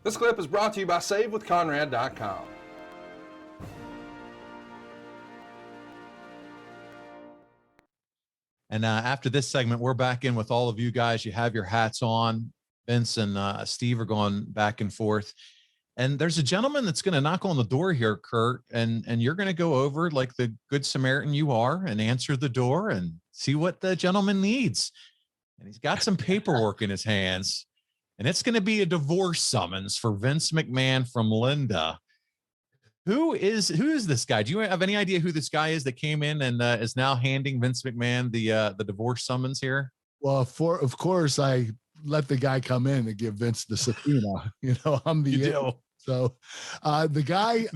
This clip is brought to you by SaveWithConrad.com. And after this segment, we're back in with all of you guys. You have your hats on. Vince and Steve are going back and forth. And there's a gentleman that's going to knock on the door here, Kurt, and you're going to go over like the good Samaritan you are and answer the door and see what the gentleman needs. And he's got some paperwork in his hands, and it's going to be a divorce summons for Vince McMahon from Linda. Who is this guy? Do you have any idea who this guy is that came in and is now handing Vince McMahon the divorce summons here? Well, of course, I let the guy come in and give Vince the subpoena. I'm the so the guy.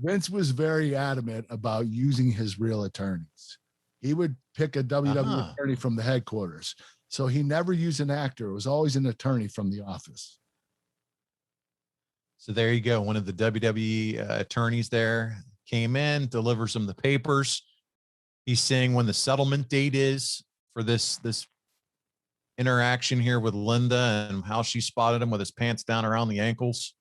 Vince was very adamant about using his real attorneys. He would pick a WWE attorney from the headquarters, so he never used an actor. It was always an attorney from the office. So there you go. One of the WWE attorneys there came in, delivers him the papers. He's saying when the settlement date is for this interaction here with Linda and how she spotted him with his pants down around the ankles.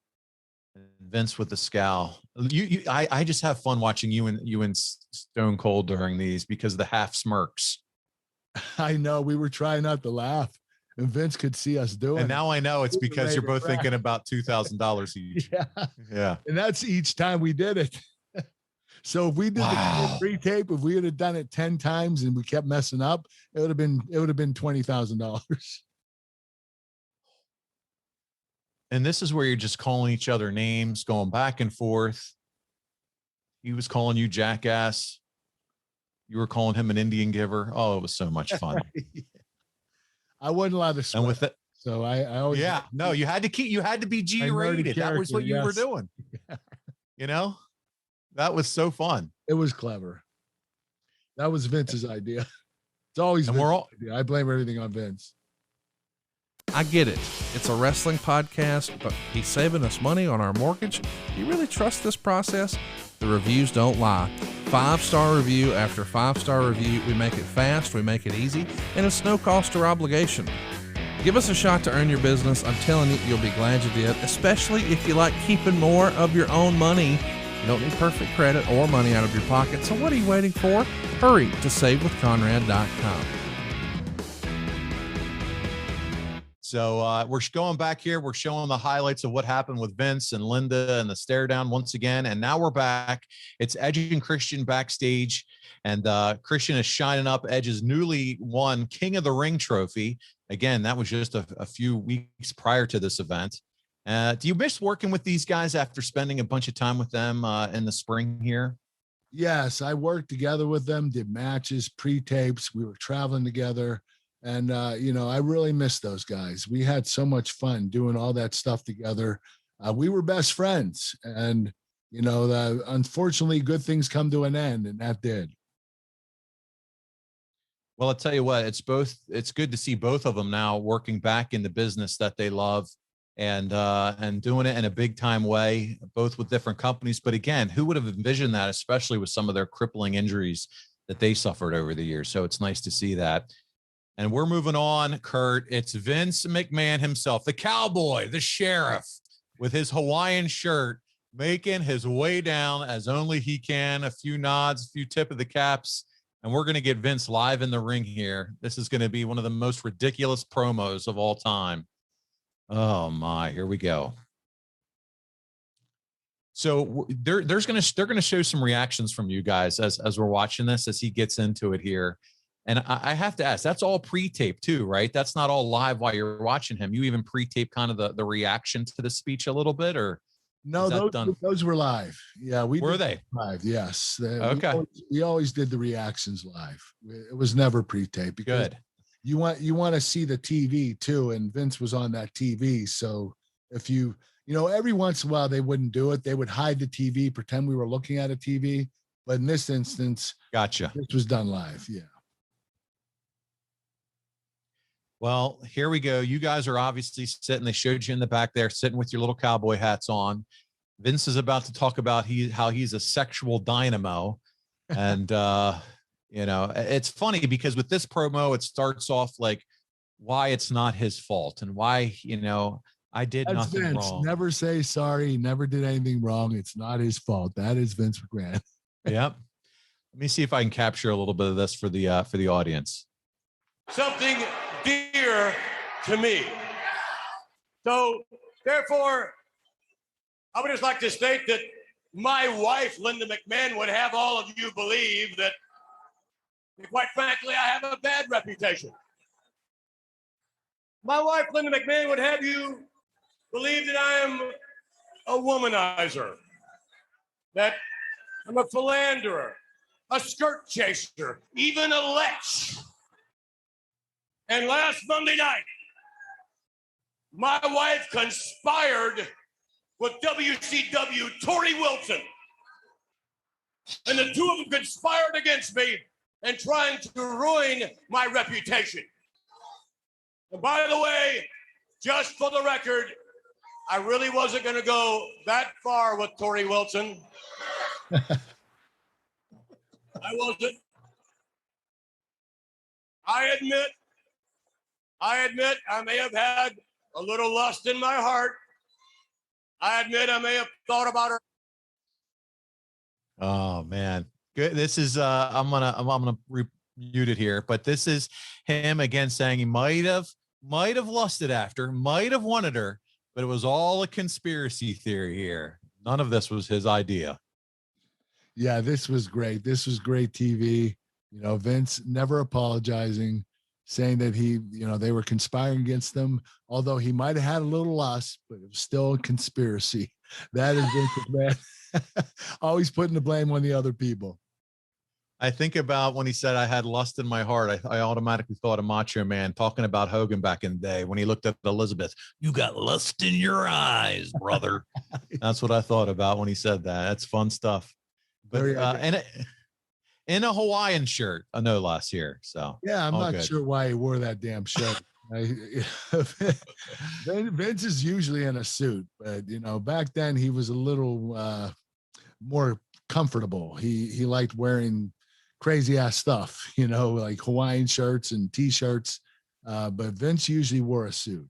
And Vince with the scowl. I just have fun watching you and Stone Cold during these because of the half smirks. I know, we were trying not to laugh. And Vince could see us doing it. And now I know it's because you're both thinking about $2,000 each. Yeah. And that's each time we did it. So if we did the pre-tape, if we had done it 10 times and we kept messing up, it would have been $20,000. And this is where you're just calling each other names, going back and forth. He was calling you jackass. You were calling him an Indian giver. Oh, it was so much fun. I wasn't allowed to swear. And with it, so I always, you had to be G-rated. That was what you were doing. Yeah. That was so fun. It was clever. That was Vince's idea. It's always Vince's idea. I blame everything on Vince. I get it. It's a wrestling podcast, but he's saving us money on our mortgage. Do you really trust this process? The reviews don't lie. 5-star review after 5-star review. We make it fast, we make it easy, and it's no cost or obligation. Give us a shot to earn your business. I'm telling you, you'll be glad you did, especially if you like keeping more of your own money. You don't need perfect credit or money out of your pocket, so what are you waiting for? Hurry to SaveWithConrad.com. So we're going back here. We're showing the highlights of what happened with Vince and Linda and the stare down once again. And now we're back. It's Edge and Christian backstage. And Christian is shining up Edge's newly won King of the Ring trophy. Again, that was just a few weeks prior to this event. Do you miss working with these guys after spending a bunch of time with them in the spring here? Yes, I worked together with them, did matches, pre-tapes. We were traveling together. And, I really miss those guys. We had so much fun doing all that stuff together. We were best friends. And, unfortunately, good things come to an end, and that did. Well, I'll tell you what, it's good to see both of them now working back in the business that they love and doing it in a big time way, both with different companies. But again, who would have envisioned that, especially with some of their crippling injuries that they suffered over the years? So it's nice to see that. And we're moving on, Kurt. It's Vince McMahon himself, the cowboy, the sheriff, with his Hawaiian shirt, making his way down as only he can. A few nods, a few tip of the caps, and we're going to get Vince live in the ring here. This is going to be one of the most ridiculous promos of all time. Oh, my. Here we go. So they're going to show some reactions from you guys as we're watching this, as he gets into it here. And I have to ask, that's all pre-tape too, right? That's not all live while you're watching him. You even pre-tape kind of the reaction to the speech a little bit, or no? Those were live. Yeah, were they live? Yes. Okay. We always did the reactions live. It was never pre-tape. Good. You want to see the TV too, and Vince was on that TV. So if every once in a while they wouldn't do it. They would hide the TV, pretend we were looking at a TV. But in this instance, gotcha. This was done live. Yeah. Well, here we go. You guys are obviously sitting. They showed you in the back there, sitting with your little cowboy hats on. Vince is about to talk about how he's a sexual dynamo. And, it's funny because with this promo, it starts off like why it's not his fault and why, I did That's nothing Vince. wrong. Never say sorry. Never did anything wrong. It's not his fault. That is Vince McMahon. Yep. Let me see if I can capture a little bit of this for the audience. Something dear to me. So, therefore, I would just like to state that my wife, Linda McMahon, would have all of you believe that, quite frankly, I have a bad reputation. My wife, Linda McMahon, would have you believe that I am a womanizer, that I'm a philanderer, a skirt chaser, even a lech. And last Monday night, my wife conspired with WCW Tori Wilson. And the two of them conspired against me and trying to ruin my reputation. And by the way, just for the record, I really wasn't going to go that far with Tori Wilson. I wasn't. I admit I may have had a little lust in my heart. I admit I may have thought about her. Oh man. Good. This is I'm gonna mute it here, but this is him again saying he might have lusted after, might have wanted her, but it was all a conspiracy theory here. None of this was his idea. Yeah, this was great. This was great TV. Vince never apologizing, saying that they were conspiring against them, although he might have had a little lust, but it was still a conspiracy. That is Vince McMahon. Always putting the blame on the other people. I think about when he said I had lust in my heart. I automatically thought of Macho Man talking about Hogan back in the day when he looked at Elizabeth. You got lust in your eyes, brother. That's what I thought about when he said that. That's fun stuff. But in a Hawaiian shirt, no less here. So yeah, I'm not sure why he wore that damn shirt. Vince is usually in a suit, but back then he was a little more comfortable. He liked wearing crazy ass stuff, like Hawaiian shirts and t-shirts. But Vince usually wore a suit.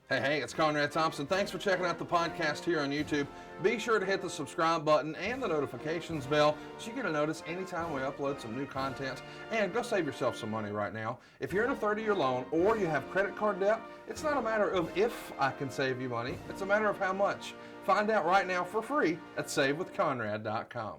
Hey, it's Conrad Thompson. Thanks for checking out the podcast here on YouTube. Be sure to hit the subscribe button and the notifications bell so you get a notice anytime we upload some new content. And go save yourself some money right now. If you're in a 30-year loan or you have credit card debt, it's not a matter of if I can save you money. It's a matter of how much. Find out right now for free at SaveWithConrad.com.